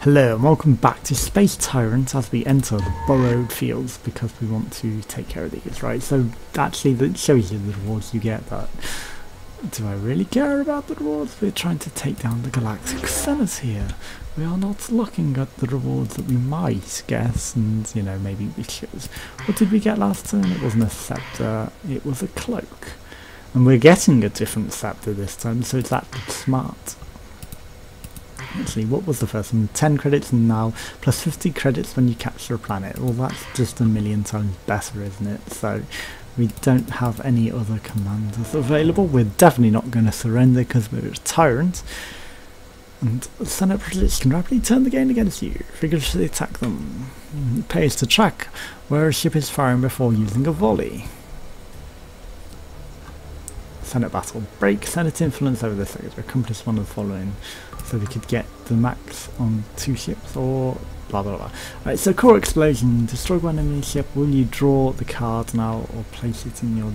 Hello and welcome back to Space Tyrant as we enter the burrowed fields because we want to take care of these, right? So actually that shows you the rewards you get, but do I really care about the rewards? We're trying to take down the Galactic Senate here. We are not looking at the rewards that we might guess, and you know, maybe we should. What did we get last turn? It wasn't a scepter, it was a cloak. And we're getting a different scepter this time, so it's that smart. Actually, what was the first one? 10 credits and now plus 50 credits when you capture a planet. Well, that's just a million times better, isn't it? So we don't have any other commanders available. We're definitely not going to surrender because we're a tyrant. And the Senate projects can rapidly turn the game against you. Vigorously attack them. It pays to track where a ship is firing before using a volley. Senate battle. Break Senate influence over the sector. Accomplish one of the following. So we could get the max on 2 ships or blah blah blah. Right, so core explosion. Destroy one enemy ship. Will you draw the card now or place it in your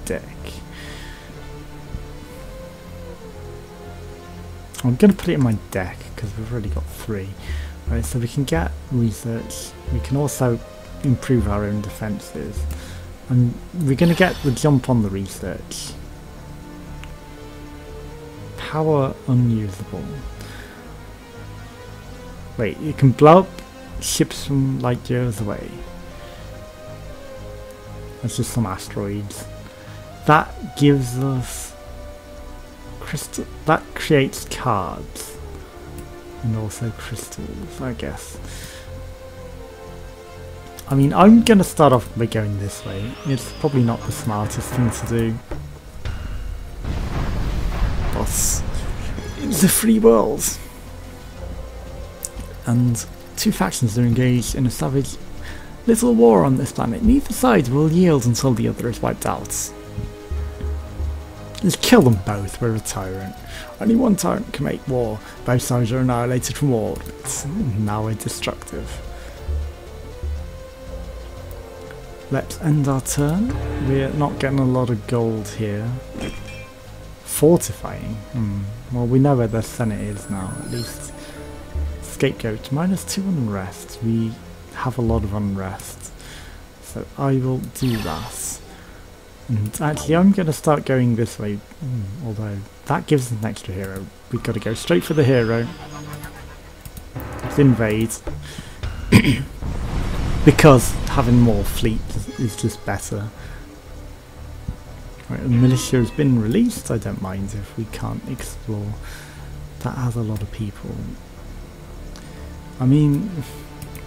deck? I'm going to put it in my deck because we've already got 3. Right, so we can get research. We can also improve our own defences. And we're going to get the jump on the research. Power unusable. Wait, you can blow up ships from light years away. That's just some asteroids. That gives us crystal. That creates cards and also crystals, I guess. I mean, I'm gonna start off by going this way. It's probably not the smartest thing to do. But it's a free world. And 2 factions are engaged in a savage little war on this planet. Neither side will yield until the other is wiped out. Let's kill them both, we're a tyrant. Only one tyrant can make war. Both sides are annihilated from war orbits. Now we're destructive. Let's end our turn. We're not getting a lot of gold here. Fortifying. Well, we know where the Senate is now, at least. Scapegoat, -2 unrest. We have a lot of unrest. So I will do that. And actually, I'm going to start going this way. Although, that gives us an extra hero. We've got to go straight for the hero. Let's invade. Because having more fleet is just better. Right, the militia has been released. I don't mind if we can't explore. That has a lot of people. I mean,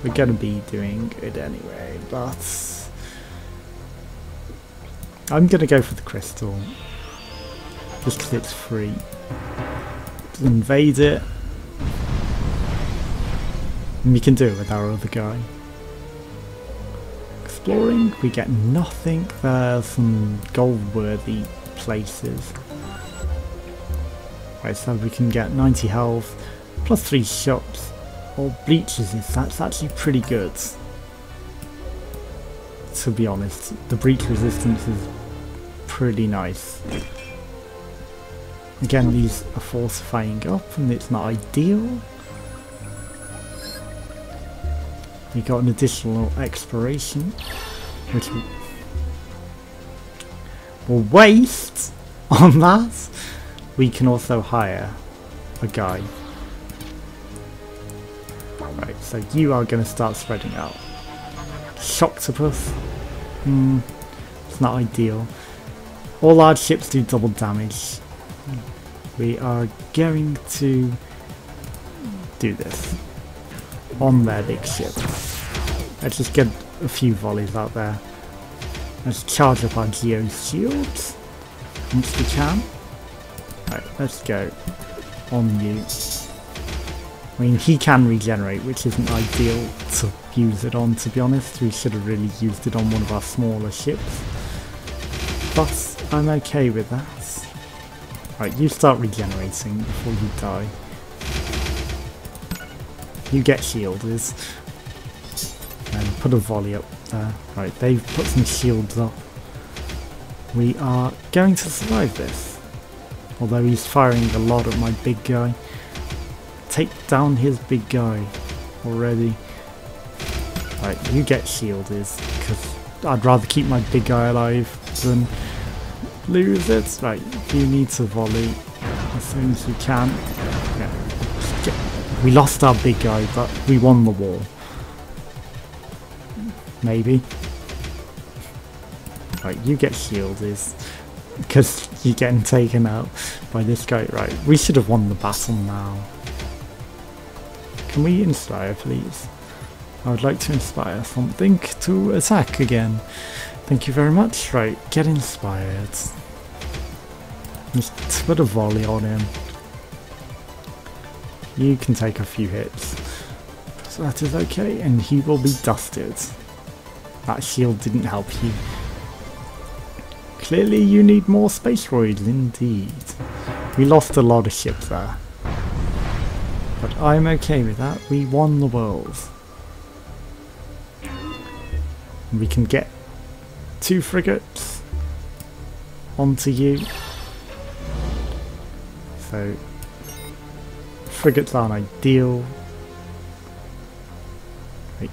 we're going to be doing it anyway, but I'm going to go for the crystal. Just because it's free. Just invade it. And we can do it with our other guy. Exploring, we get nothing. There's some gold-worthy places. Right, so we can get 90 health, plus 3 shots, or bleach resist. That's actually pretty good. To be honest, the breach resistance is pretty nice. Again, these are fortifying up, and it's not ideal. We got an additional exploration, which we'll waste on that. We can also hire a guy. Right, so you are going to start spreading out. Shocktopus. It's not ideal. All large ships do double damage. We are going to do this on their big ship. Let's just get a few volleys out there. Let's charge up our geo shields once we can. Right, let's go on you. I mean, he can regenerate, which isn't ideal to use it on, to be honest. We should have really used it on one of our smaller ships. But I'm okay with that. Right, you start regenerating before you die. You get shielders. And put a volley up there. Right, they've put some shields up. We are going to survive this. Although he's firing a lot at my big guy. Take down his big guy. already. Right, you get shielded, because I'd rather keep my big guy alive than lose it. Right, you need to volley as soon as you can. Yeah. We lost our big guy, but we won the war. Maybe. Right, you get shielded, because you're getting taken out by this guy. Right, we should have won the battle now. Can we inspire, please? I would like to inspire something to attack again. Thank you very much. Right, get inspired. Just put a volley on him. You can take a few hits. So that is okay, and he will be dusted. That shield didn't help you. Clearly you need more space roids, indeed. We lost a lot of ships there. But I'm okay with that. We won the world. We can get 2 frigates onto you. So frigates aren't ideal. Right.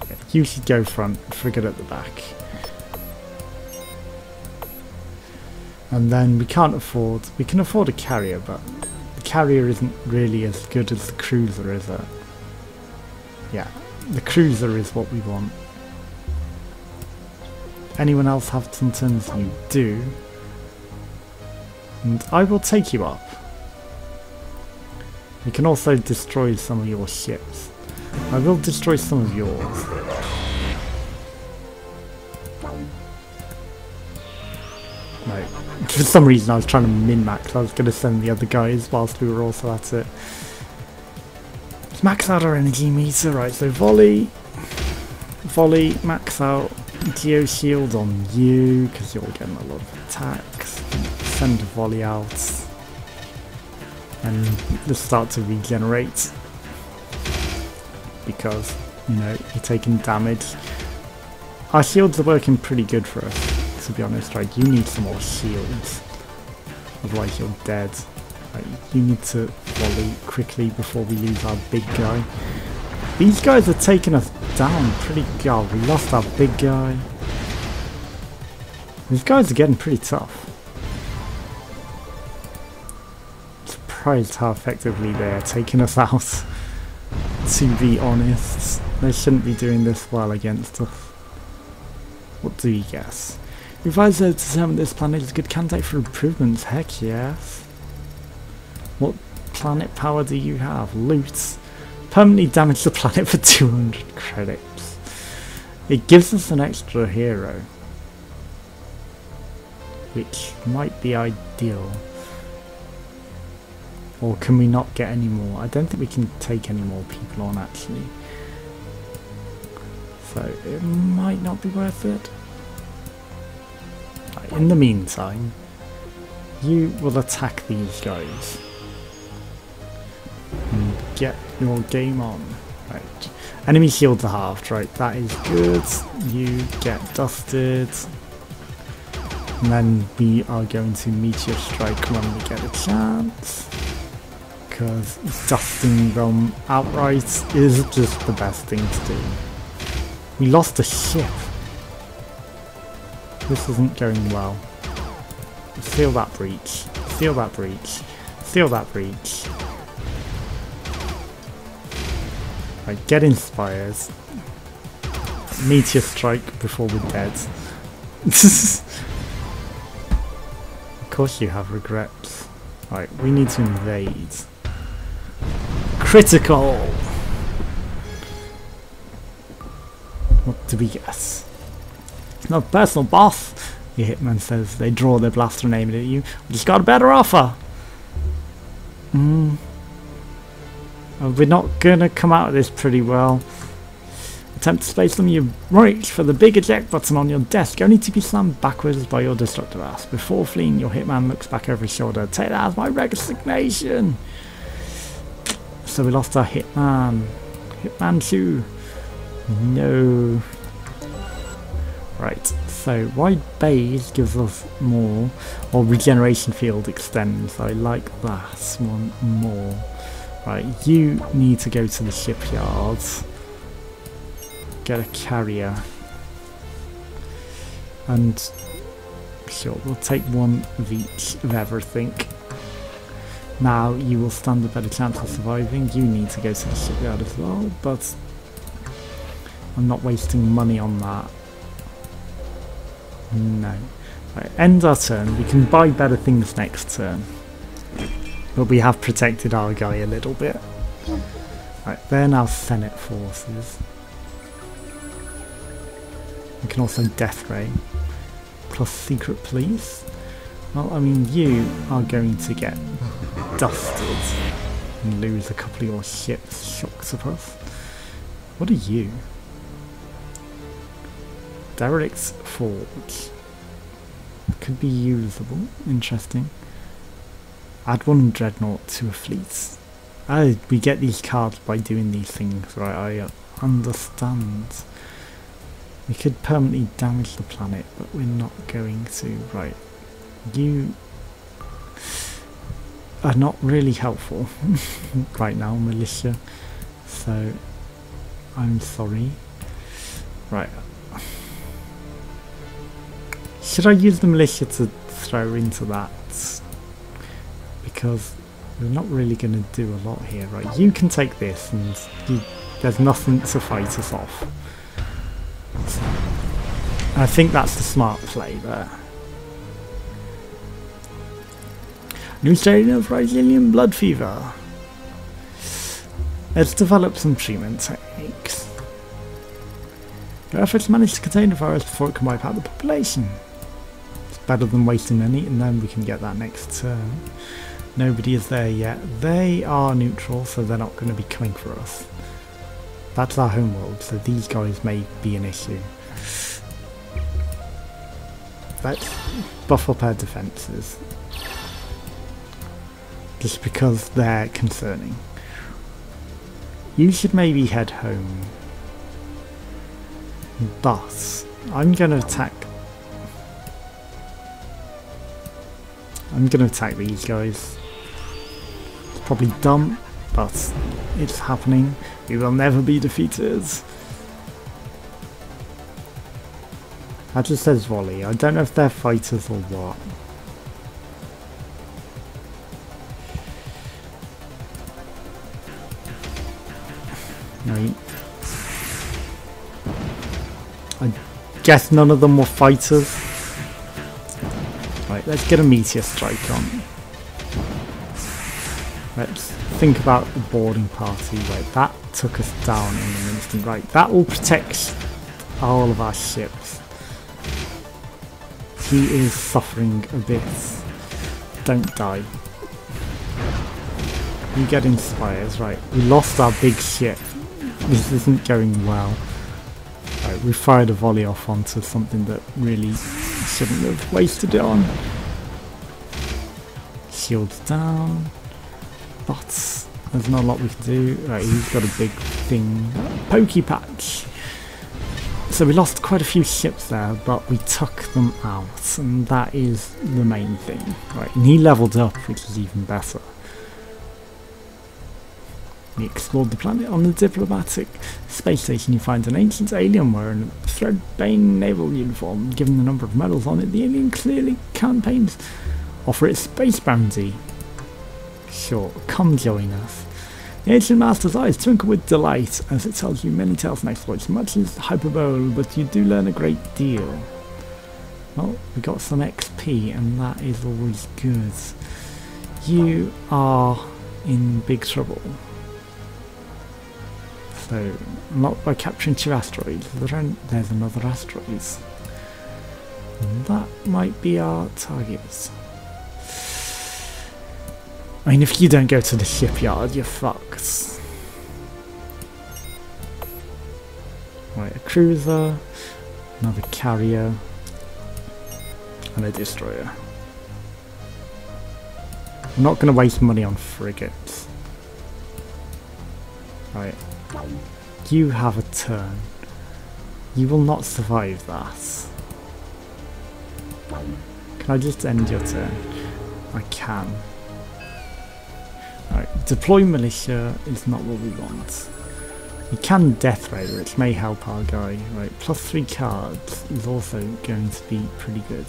Yeah, you should go front, frigate at the back. And then we can afford a carrier, but the carrier isn't really as good as the cruiser, is it? Yeah, the cruiser is what we want. Anyone else have some turns? You do. And I will take you up. We can also destroy some of your ships. I will destroy some of yours. No, for some reason I was trying to min-max. I was going to send the other guys whilst we were also at it. Let's max out our energy meter. Right, so volley, max out geo shield on you because you're getting a lot of attacks. Send a volley out and just start to regenerate because, you know, you're taking damage. Our shields are working pretty good for us, to be honest. Right, you need some more shields, otherwise you're dead. Right, you need to volley quickly before we lose our big guy. These guys are taking us down pretty good. We lost our big guy. These guys are getting pretty tough. Surprised how effectively they're taking us out, to be honest. They shouldn't be doing this well against us. What do you guess? Revise to determine this planet is a good candidate for improvements. Heck yes. What planet power do you have? Loot. Permanently damage the planet for 200 credits. It gives us an extra hero, which might be ideal. Or can we not get any more? I don't think we can take any more people on actually. So it might not be worth it. Right, in the meantime, you will attack these guys. And get your game on. Right. Enemy shields are halved, right, that is good. You get dusted. And then we are going to meteor strike when we get a chance. Because dusting them outright is just the best thing to do. We lost a ship. This isn't going well. Seal that breach. Seal that breach. Seal that breach. Right, get inspired. Meteor strike before we're dead. Of course you have regrets. Right, we need to invade. Critical! What do we guess? No personal boss! Your hitman says they draw their blaster and aim it at you. We just got a better offer! We're not gonna come out of this pretty well. Attempt to space them, you reach for the big eject button on your desk, only to be slammed backwards by your destructive ass. Before fleeing, your hitman looks back over his shoulder. Take that as my resignation! So we lost our hitman. Hitman 2. No. Right, so wide base gives us more, or regeneration field extends. I like that one more. Right, you need to go to the shipyards, get a carrier, and sure, we'll take one of each of everything. Now you will stand a better chance of surviving. You need to go to the shipyard as well, but I'm not wasting money on that. No. Right, end our turn. We can buy better things next turn. But we have protected our guy a little bit. Right, they're now Senate forces. We can also Death Ray. Plus Secret Police. Well, I mean, you are going to get dusted and lose a couple of your ships. Shock Suppress. What are you? Derelict's Forge. Could be usable. Interesting. Add one Dreadnought to a fleet. Oh, we get these cards by doing these things, right? I understand. We could permanently damage the planet, but we're not going to. Right. You are not really helpful right now, militia. So, I'm sorry. Right. Should I use the militia to throw into that? Because we're not really going to do a lot here, right? You can take this and there's nothing to fight us off. So, I think that's the smart play there. New strain of Brazilian blood fever. Let's develop some treatment techniques. Your efforts manage to contain the virus before it can wipe out the population. It's better than wasting any, and then we can get that next turn. Nobody is there yet. They are neutral, so they're not going to be coming for us. That's our homeworld, so these guys may be an issue. Let's buff up our defences. Just because they're concerning. You should maybe head home. But I'm going to attack. I'm going to attack these guys. It's probably dumb, but it's happening. We will never be defeated. That just says volley. I don't know if they're fighters or what. Right. I guess none of them were fighters. Right, let's get a meteor strike on. Let's think about the boarding party. Right, that took us down in an instant. Right, that will protect all of our ships. He is suffering a bit. Don't die. You get inspired. Right, we lost our big ship. This isn't going well. Right, we fired a volley off onto something that really shouldn't have wasted it on. Shields down. But there's not a lot we can do. Right, he's got a big thing. Pokey patch. So we lost quite a few ships there, but we took them out, and that is the main thing. Right, and he leveled up, which is even better. We explored the planet. On the diplomatic space station you find an ancient alien wearing a thread-bane naval uniform. Given the number of medals on it, the alien clearly campaigns. Offer it space bounty. Sure, come join us. The ancient master's eyes twinkle with delight as it tells you many tales and exploits. Much is hyperbole, but you do learn a great deal. Well, we got some XP, and that is always good. You are in big trouble. So, not by capturing 2 asteroids. There's another asteroid. And that might be our target. I mean, if you don't go to the shipyard, you're fucked. Right, a cruiser, another carrier, and a destroyer. I'm not going to waste money on frigates. Right. You have a turn. You will not survive that. Can I just end your turn? I can. Right, Deploy militia is not what we want. We can death ray, which may help our guy. Right, +3 cards is also going to be pretty good.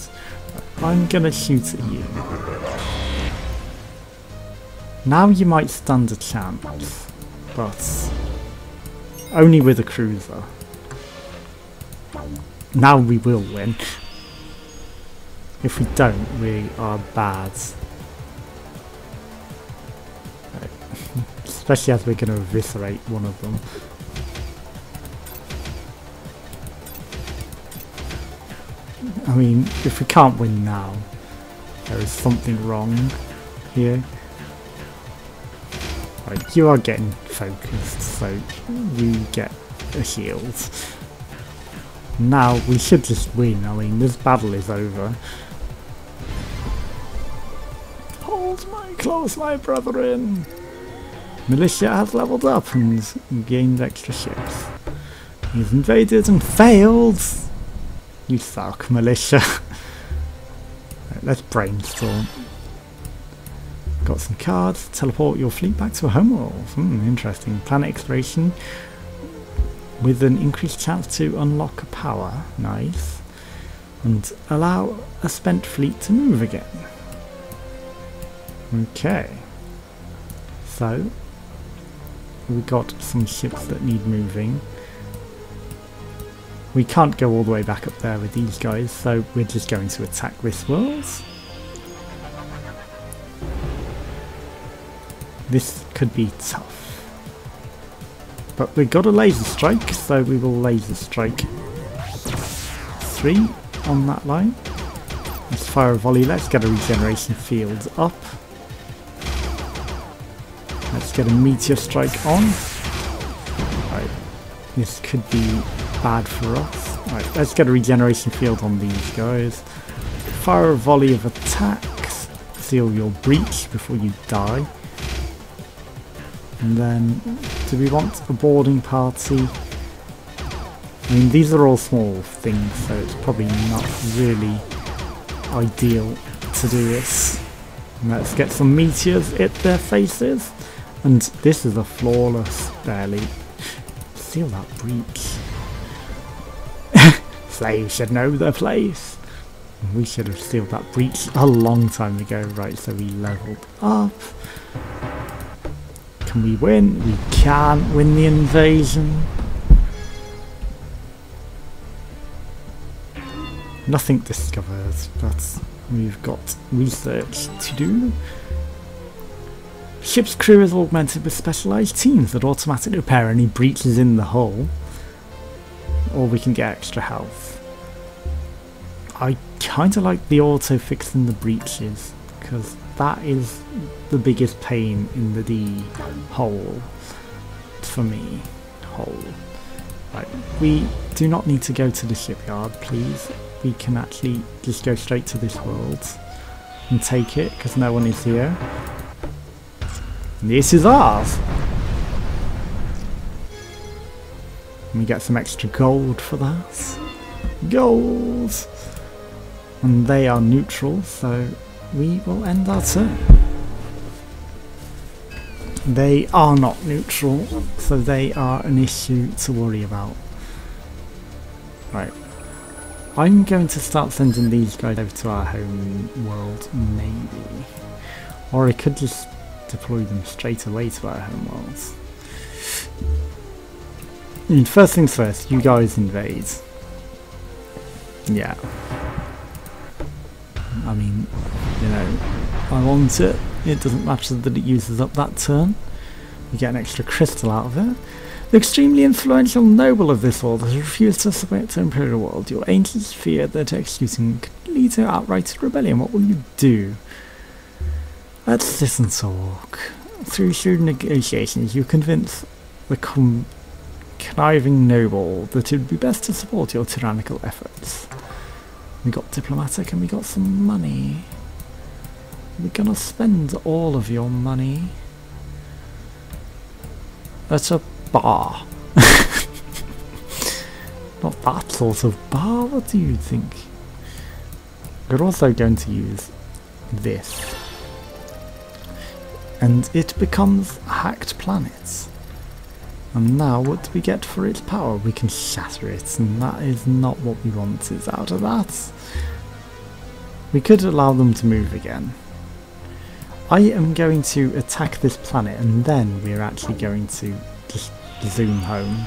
Right, I'm gonna shoot at you. Now you might stand a chance, but only with a cruiser. Now we will win. If we don't, we are bad. Right. Especially as we're going to eviscerate one of them. I mean, if we can't win now, there is something wrong here. Right, you are getting focused, so you get a shield. Now we should just win. I mean, this battle is over. Hold my close, my brethren! Militia has leveled up and gained extra ships. He's invaded and failed! You suck, militia. Right, let's brainstorm. Got some cards. Teleport your fleet back to a homeworld. Interesting. Planet exploration with an increased chance to unlock a power. Nice. And allow a spent fleet to move again. Okay. So we got some ships that need moving. We can't go all the way back up there with these guys, so we're just going to attack this world. This could be tough. But we got a laser strike, so we will laser strike 3 on that line. Let's fire a volley. Let's get a regeneration field up. Let's get a meteor strike on. Right, this could be bad for us. Right, let's get a regeneration field on these guys. Fire a volley of attacks. Seal your breach before you die. And then, do we want a boarding party? I mean, these are all small things, so it's probably not really ideal to do this. And let's get some meteors at their faces. And this is a flawless, barely. Seal that breach. Slaves should know their place. We should have sealed that breach a long time ago. Right, so we leveled up. Can we win? We can win the invasion. Nothing discovered, but we've got research to do. Ship's crew is augmented with specialised teams that automatically repair any breaches in the hull, or we can get extra health. I kind of like the auto fixing the breaches, because that is the biggest pain in the D hole for me. Hole. Right, we do not need to go to the shipyard, please. We can actually just go straight to this world and take it, because no one is here. This is ours! And we get some extra gold for that. Gold! And they are neutral, so we will end our turn. They are not neutral, so they are an issue to worry about. Right. I'm going to start sending these guys over to our home world, maybe. Or I could just deploy them straight away to our home worlds. And first things first, you guys invade. Yeah. I mean, you know, I want it. It doesn't matter that it uses up that turn. You get an extra crystal out of it. The extremely influential noble of this world has refused to submit to Imperial World. Your ancients fear that executing could lead to outright rebellion. What will you do? Let's sit and talk. Through shrewd negotiations, you convince the conniving noble that it would be best to support your tyrannical efforts. We got diplomatic and we got some money. We're gonna spend all of your money at a bar. Not that sort of bar, what do you think? We're also going to use this. and it becomes a hacked planet. And now what do we get for its power? We can shatter it, and that is not what we wanted out of that. We could allow them to move again. I am going to attack this planet, and then we're actually going to just zoom home.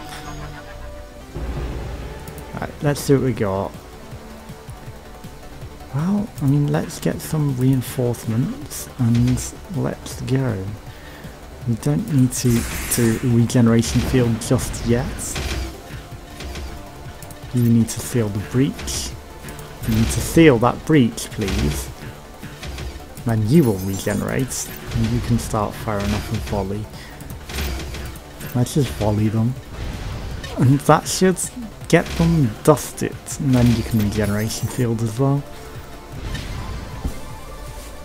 Right, let's see what we got. Well, I mean, let's get some reinforcements and let's go. We don't need to regeneration field just yet. You need to seal the breach. You need to seal that breach, please. Then you will regenerate and you can start firing off a volley. Let's just volley them. And that should get them dusted. And then you can regeneration field as well.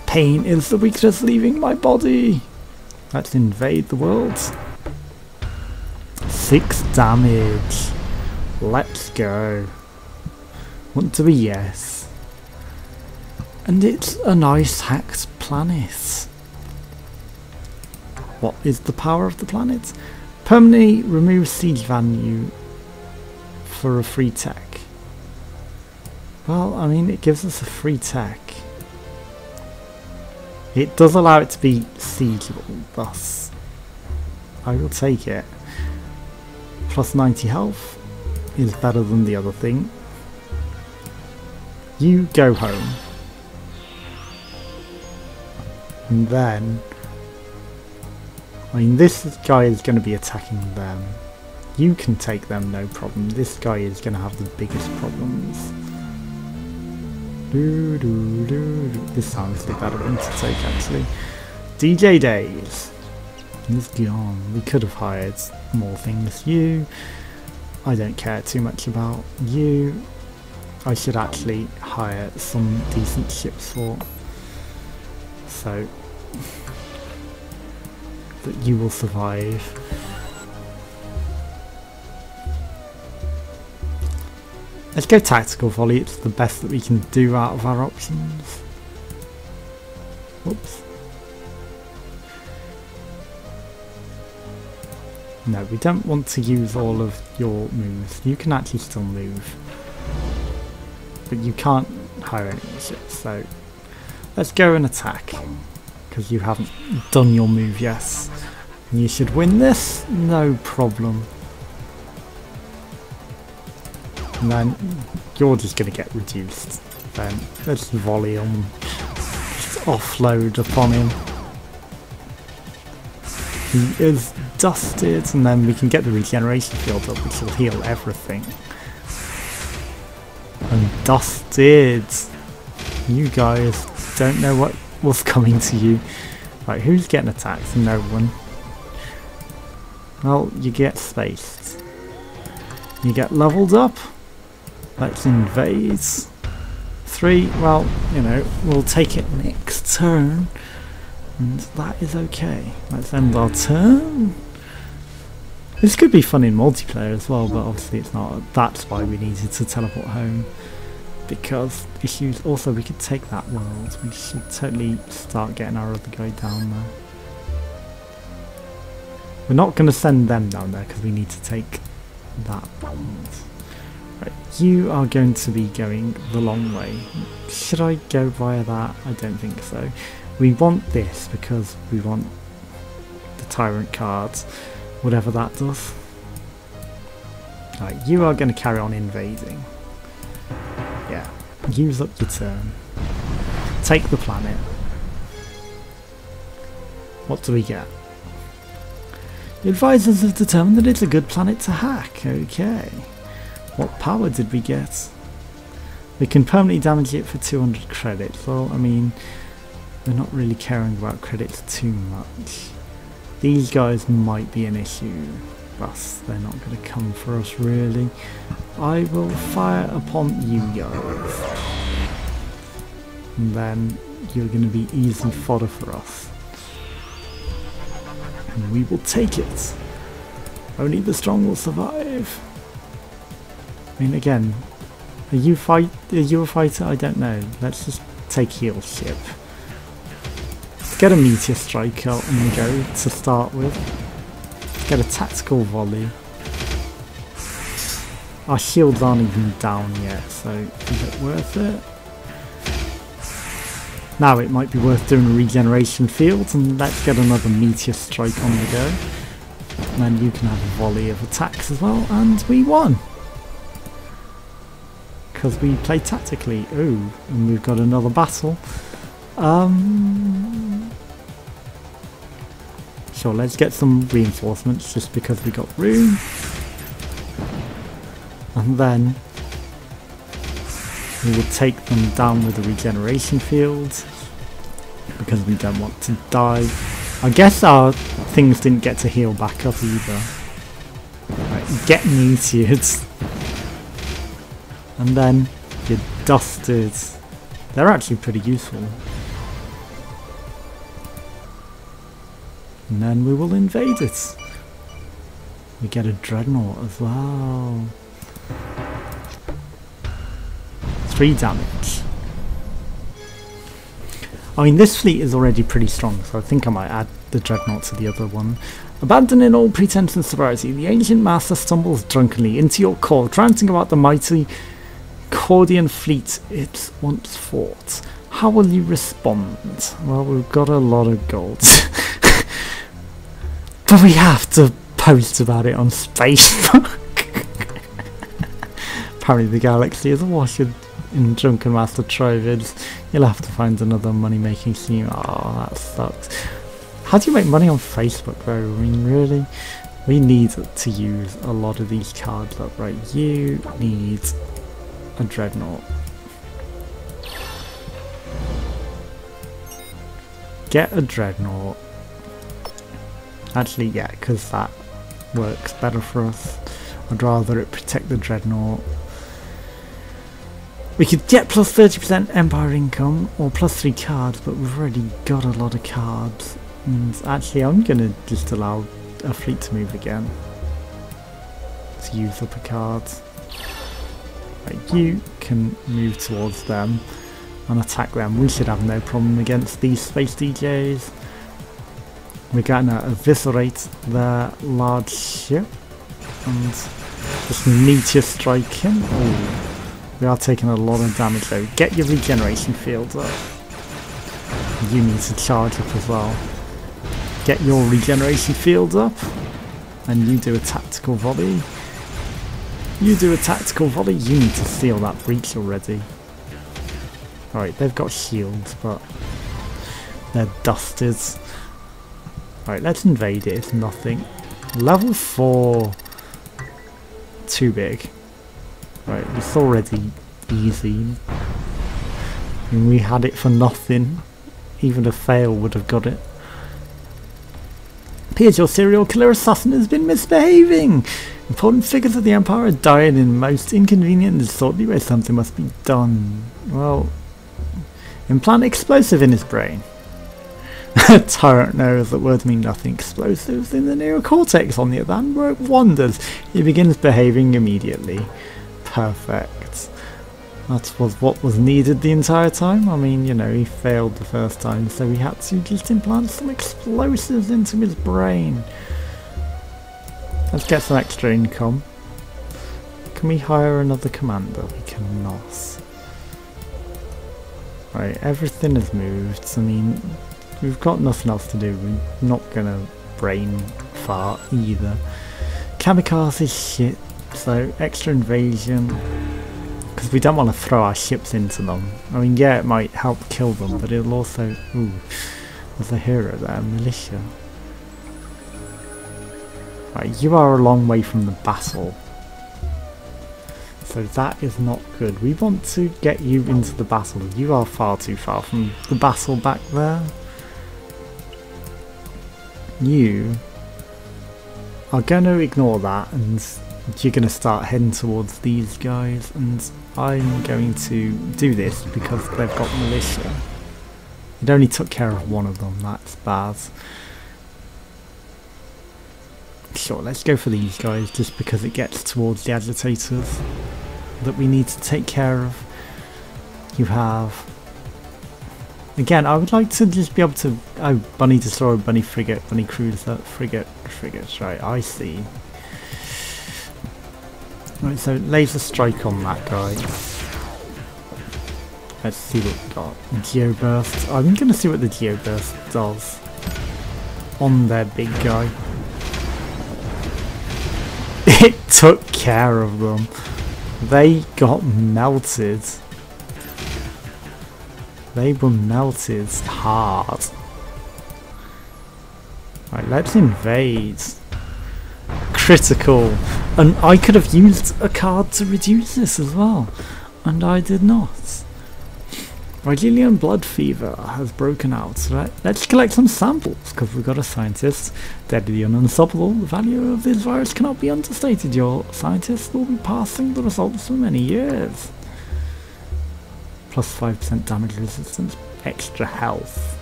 Pain is the weakness leaving my body. Let's invade the world. 6 damage. Let's go. Want to be yes. And it's a nice hacked planet. What is the power of the planet? Permanently remove siege value for a free tech. Well, I mean, it gives us a free tech. It does allow it to be siegeable, thus I will take it. Plus 90 health is better than the other thing. You go home. And then, I mean, this guy is going to be attacking them. You can take them, no problem. This guy is going to have the biggest problems. This sounds like a better one to take, actually. DJ Days. He's gone. We could have hired more things. You. I don't care too much about you. I should actually hire some decent ships for. So that you will survive. Let's go tactical volley, it's the best that we can do out of our options. Whoops. No, we don't want to use all of your moves. You can actually still move. But you can't hire any ships, so let's go and attack. Because you haven't done your move yet. And you should win this, no problem. And then you're just going to get reduced. Then let's volley on, just offload upon him. He is dusted, and then we can get the regeneration field up, which will heal everything. And dusted. You guys don't know what was coming to you. Right, who's getting attacked? No one. Well, you get spaced. You get leveled up. Let's invade. 3, well, you know, we'll take it next turn. And that is okay. Let's end our turn. This could be fun in multiplayer as well, but obviously it's not. That's why we needed to teleport home. Because issues. Also, we could take that world. We should totally start getting our other guy down there. We're not going to send them down there because we need to take that world. Right, you are going to be going the long way. Should I go via that? I don't think so. We want this because we want the Tyrant cards, whatever that does. Right, you are going to carry on invading. Yeah, use up your turn. Take the planet. What do we get? The advisors have determined that it's a good planet to hack. Okay. What power did we get? We can permanently damage it for 200 credits. Well, I mean, we're not really caring about credits too much. These guys might be an issue, but they're not going to come for us really. I will fire upon you guys. And then you're going to be easy fodder for us. And we will take it. Only the strong will survive. I mean, again, are you a fighter? I don't know. Let's just take heal ship. Get a meteor strike out on the go to start with. Get a tactical volley. Our shields aren't even down yet, so is it worth it? Now it might be worth doing a regeneration field, and let's get another meteor strike on the go. And then you can have a volley of attacks as well, and we won! Because we played tactically. Ooh, and we've got another battle. Sure, let's get some reinforcements just because we got room. And then we will take them down with a regeneration field because we don't want to die. I guess our things didn't get to heal back up either. Right, get meteored. And then you're dusted. They're actually pretty useful. And then we will invade it. We get a dreadnought as well. 3 damage. I mean, this fleet is already pretty strong, so I think I might add the dreadnought to the other one. Abandoning all pretense and sobriety, the ancient master stumbles drunkenly into your court, ranting about the mighty Cordian fleet it once fought. How will you respond? Well, we've got a lot of gold. But we have to post about it on Facebook. Apparently the galaxy is awash in drunken master trovids. You'll have to find another money making scheme. Oh, that sucks. How do you make money on Facebook though? I mean, really? We need to use a lot of these cards up, right? You need a dreadnought. Get a dreadnought. Actually, yeah, because that works better for us. I'd rather it protect the dreadnought. We could get plus 30% empire income or plus 3 cards, but we've already got a lot of cards. And actually, I'm going to just allow a fleet to move again. To use up a card. Right, you can move towards them and attack them. We should have no problem against these space DJs. We're going to eviscerate their large ship and just meteor strike him. Oh, we are taking a lot of damage though. Get your regeneration fields up. You need to charge up as well. Get your regeneration fields up. And you do a tactical volley. You do a tactical volley. You need to seal that breach already. Alright, they've got shields, but they're dusted. Right, let's invade it, it's nothing. Level 4, too big. Right, it's already easy. And we had it for nothing. Even a fail would have got it. Appears your serial killer assassin has been misbehaving. Important figures of the Empire are dying in most inconvenient and disorderly ways. Something must be done. Well, implant explosive in his brain. Tyrant knows that words mean nothing. Explosives in the neocortex, on the other hand, work wonders. He begins behaving immediately. Perfect. That was what was needed the entire time. I mean, you know, he failed the first time, so we had to just implant some explosives into his brain. Let's get some extra income. Can we hire another commander? We cannot. Right, everything has moved. I mean, we've got nothing else to do. We're not gonna brain fart either. Kamikaze shit, so extra invasion. Because we don't want to throw our ships into them. I mean, yeah, it might help kill them, but it'll also... Ooh, there's a hero there, militia. Right, you are a long way from the battle. So that is not good. We want to get you into the battle. You are far too far from the battle back there. You are going to ignore that and you're going to start heading towards these guys, and I'm going to do this because they've got militia. It only took care of one of them, that's bad. Sure, let's go for these guys just because it gets towards the agitators that we need to take care of. You have Again, I would like to just be able to... Oh, bunny destroyer, bunny frigate, bunny cruiser, frigate, frigates. Right, I see. Right, so laser strike on that guy. Let's see what we got. Geoburst. I'm going to see what the Geoburst does on their big guy. It took care of them. They got melted. They were melted hard. Right, let's invade. Critical. And I could have used a card to reduce this as well. And I did not. Rigelian blood fever has broken out. So let's collect some samples, because we've got a scientist. Deadly and unstoppable. The value of this virus cannot be understated. Your scientists will be passing the results for many years. Plus 5% damage resistance. Extra health.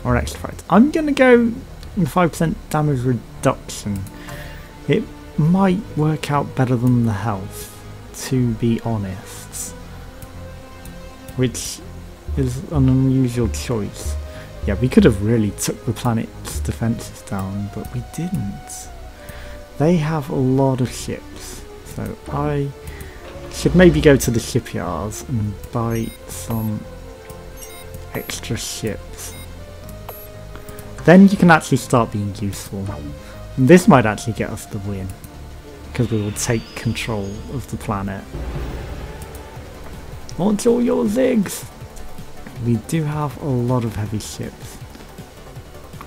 Or extra fight. I'm going to go 5% damage reduction. It might work out better than the health, to be honest. Which is an unusual choice. Yeah, we could have really took the planet's defences down, but we didn't. They have a lot of ships, so I should maybe go to the shipyards and buy some extra ships. Then you can actually start being useful. And this might actually get us the win, because we will take control of the planet. Launch all your zigs! We do have a lot of heavy ships.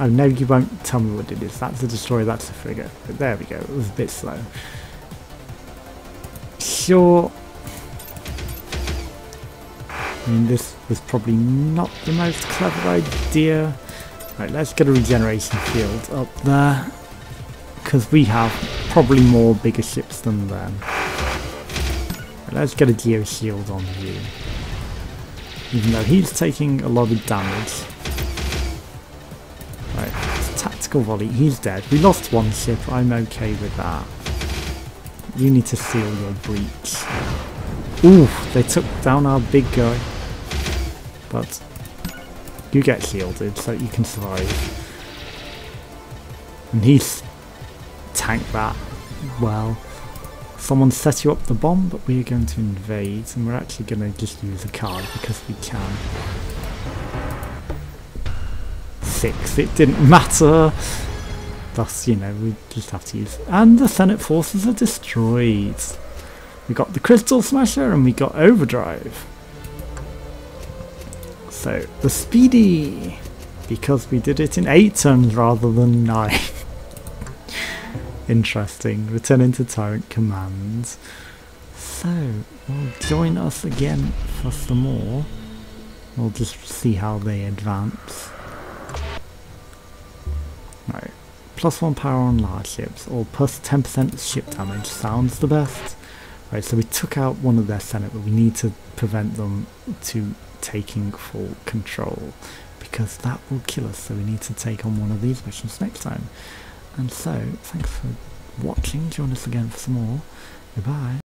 Oh no, you won't tell me what it is. That's a destroyer, that's a frigate. But there we go, it was a bit slow. Sure. I mean, this was probably not the most clever idea. Right, let's get a regeneration field up there, because we have probably more bigger ships than them. Right, let's get a geo shield on you, even though he's taking a lot of damage. Right, tactical volley, he's dead. We lost one ship, I'm okay with that. You need to seal your breach. Ooh, they took down our big guy. But you get shielded so you can survive. And he's tanked that well. Someone set you up the bomb, but we are going to invade, and we're actually going to just use a card because we can. 6, it didn't matter. Thus, you know, we just have to use. And the Senate forces are destroyed. We got the Crystal Smasher and we got Overdrive. So, the Speedy, because we did it in 8 turns rather than 9. Interesting. Returning to Tyrant commands. So, we'll join us again for some more. We'll just see how they advance. Right. +1 power on large ships, or plus 10% ship damage sounds the best. Right, so we took out one of their Senate, but we need to prevent them to taking full control, because that will kill us, so we need to take on one of these missions next time. And so, thanks for watching, join us again for some more. Goodbye.